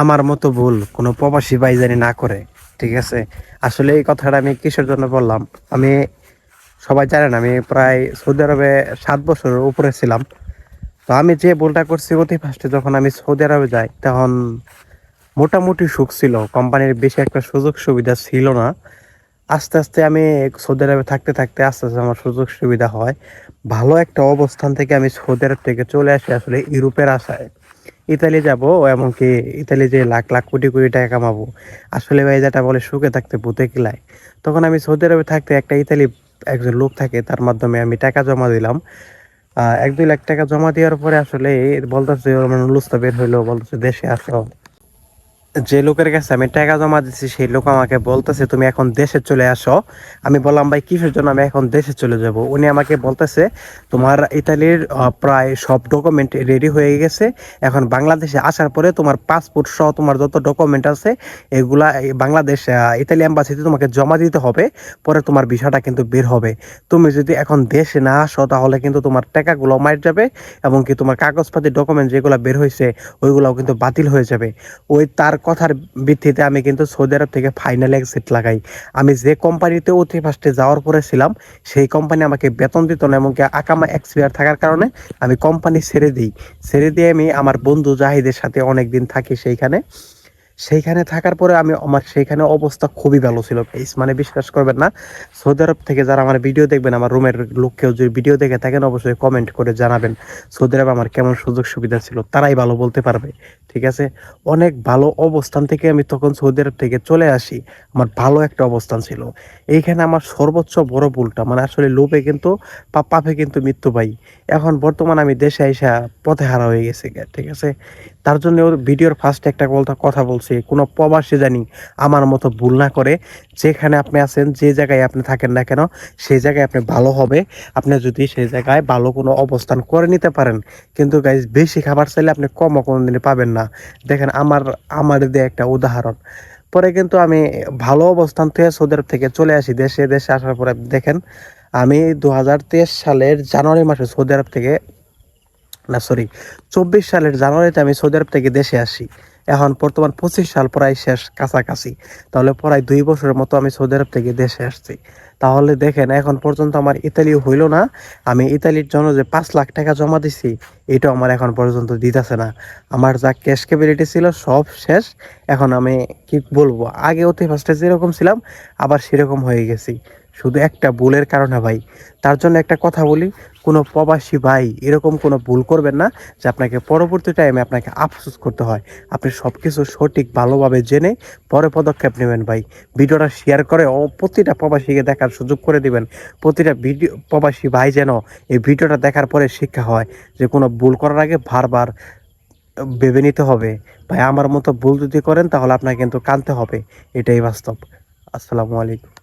আমার মতো ভুল কোনো প্রবাসী ভাই জানি না করে। ঠিক আছে, আসলে এই কথাটা আমি কিসের জন্য বললাম, আমি সবাই জানেন আমি প্রায় সৌদি আরবে 7 বছরের উপরে ছিলাম। তো আমি যে ভুলটা করছি অতি ফার্স্টে, যখন আমি সৌদি আরবে যাই তখন মোটামুটি সুখ ছিল, কোম্পানির বেশি একটা সুযোগ সুবিধা ছিল না। আস্তে আস্তে আমি সৌদি আরবে থাকতে থাকতে আস্তে আস্তে আমার সুযোগ সুবিধা হয়। ভালো একটা অবস্থান থেকে আমি সৌদি আরব থেকে চলে আসি আসলে ইউরোপের আশায়। ইতালি যাব, এমনকি ইতালি যে লাখ লাখ কোটি কোটি টাকা কামাবো। আসলে ভাই যেটা বলে সুখে থাকতে ভূতে কিলায়। তখন আমি সৌদি আরবে থাকতে একটা ইতালি একজন লোক থাকে, তার মাধ্যমে আমি টাকা জমা দিলাম। 1-2 লাখ টাকা জমা দেওয়ার পরে আসলে বলতেছে মানে লুস্তা বের হইলো, বলতেছে দেশে আসো। যে লোকের কাছে আমি টাকা জমা দিচ্ছি সেই লোক আমাকে বলতেছে তুমি এখন দেশে চলে আসো। আমি বললাম ভাই কিসের জন্য আমি এখন দেশে চলে যাব? উনি আমাকে বলতেছে তোমার ইতালির প্রায় সব ডকুমেন্ট রেডি হয়ে গেছে। এখন বাংলাদেশে আসার পরে তোমার পাসপোর্ট সহ তোমার যত ডকুমেন্ট আছে এগুলা এই বাংলাদেশ ইতালি এম্বাসিতে তোমাকে জমা দিতে হবে। পরে তোমার ভিসাটা কিন্তু বের হবে। তুমি যদি এখন দেশে না আসো তাহলে কিন্তু তোমার টাকাগুলো মার যাবে, এবং কি তোমার কাগজপাতি ডকুমেন্ট যেগুলো বের হয়েছে ওইগুলাও কিন্তু বাতিল হয়ে যাবে। ওই তার কথার ভিত্তিতে আমি কিন্তু সৌদি আরব থেকে ফাইনাল এক্সিট লাগাই। আমি যে কোম্পানিতে অতি ফার্স্টে যাওয়ার পরে ছিলাম সেই কোম্পানি আমাকে বেতন দিত না, এমনকি আকামা এক্সপায়ার থাকার কারণে আমি কোম্পানি ছেড়ে দিই। ছেড়ে দিয়ে আমি আমার বন্ধু জাহিদের সাথে অনেক দিন থাকি সেইখানে। সেইখানে থাকার পরে আমি আমার সেইখানে অবস্থা খুবই ভালো ছিল গাইস, মানে বিশ্বাস করবেন না। সৌদি আরব থেকে যারা আমার ভিডিও দেখবেন, আমার রুমের লোককেও যদি ভিডিও দেখে থাকেন অবশ্যই কমেন্ট করে জানাবেন সৌদি আরবে আমার কেমন সুযোগ সুবিধা ছিল, তারাই ভালো বলতে পারবে। ঠিক আছে, অনেক ভালো অবস্থান থেকে আমি তখন সৌদি আরব থেকে চলে আসি। আমার ভালো একটা অবস্থান ছিল। এইখানে আমার সর্বোচ্চ বড় ভুলটা, মানে আসলে লোভে কিন্তু পাপে কিন্তু মৃত্যু পাই। এখন বর্তমান আমি দেশে আইসা পথে হারা হয়ে গেছে গে, ঠিক আছে। তার জন্য ওর ভিডিওর ফার্স্টে একটা কথা বলছি, কোনো প্রবাসী জানি আমার মতো ভুল না করে। যেখানে আপনি আছেন, যে জায়গায় আপনি থাকেন না কেন, সেই জায়গায় আপনি ভালো হবে। আপনি যদি সেই জায়গায় ভালো কোনো অবস্থান করে নিতে পারেন। কিন্তু গাইজ বেশি খাবার চাইলে আপনি কমও কোনোদিনই পাবেন না। দেখেন আমার দিয়ে একটা উদাহরণ। পরে কিন্তু আমি ভালো অবস্থান থেকে সৌদি আরব থেকে চলে আসি দেশে। দেশে আসার পরে দেখেন আমি 2023 সালের জানুয়ারি মাসে সৌদি আরব থেকে, না সরি, 24 সালের জানুয়ারিতে আমি সৌদি আরব থেকে দেশে আসি। এখন বর্তমান 25 সাল প্রায় শেষ কাছাকাছি। তাহলে প্রায় 2 বছরের মতো আমি সৌদি আরব থেকে দেশে আসছি। তাহলে দেখেন এখন পর্যন্ত আমার ইতালিও হইল না। আমি ইতালির জন্য যে 5 লাখ টাকা জমা দিছি এটা আমার এখন পর্যন্ত দিতেছে না। আমার যা ক্যাশ ক্যাপাবিলিটি ছিল সব শেষ। এখন আমি কি বলবো, আগে অতি ফার্স্টে যেরকম ছিলাম আবার সেরকম হয়ে গেছি, শুধু একটা ভুলের কারণে ভাই। তার জন্য একটা কথা বলি, কোনো প্রবাসী ভাই এরকম কোনো ভুল করবেন না যে আপনাকে পরবর্তী টাইমে আপনাকে আফসোস করতে হয়। আপনি সব কিছু সঠিক ভালোভাবে জেনে পরে পদক্ষেপ নেবেন ভাই। ভিডিওটা শেয়ার করে প্রতিটা প্রবাসীকে দেখার সুযোগ করে দিবেন। প্রতিটা ভিডিও প্রবাসী ভাই যেন এই ভিডিওটা দেখার পরে শিক্ষা হয় যে কোনো ভুল করার আগে বারবার ভেবে নিতে হবে। ভাই আমার মতো ভুল যদি করেন তাহলে আপনাকে কিন্তু কানতে হবে, এটাই বাস্তব। আসসালামু আলাইকুম।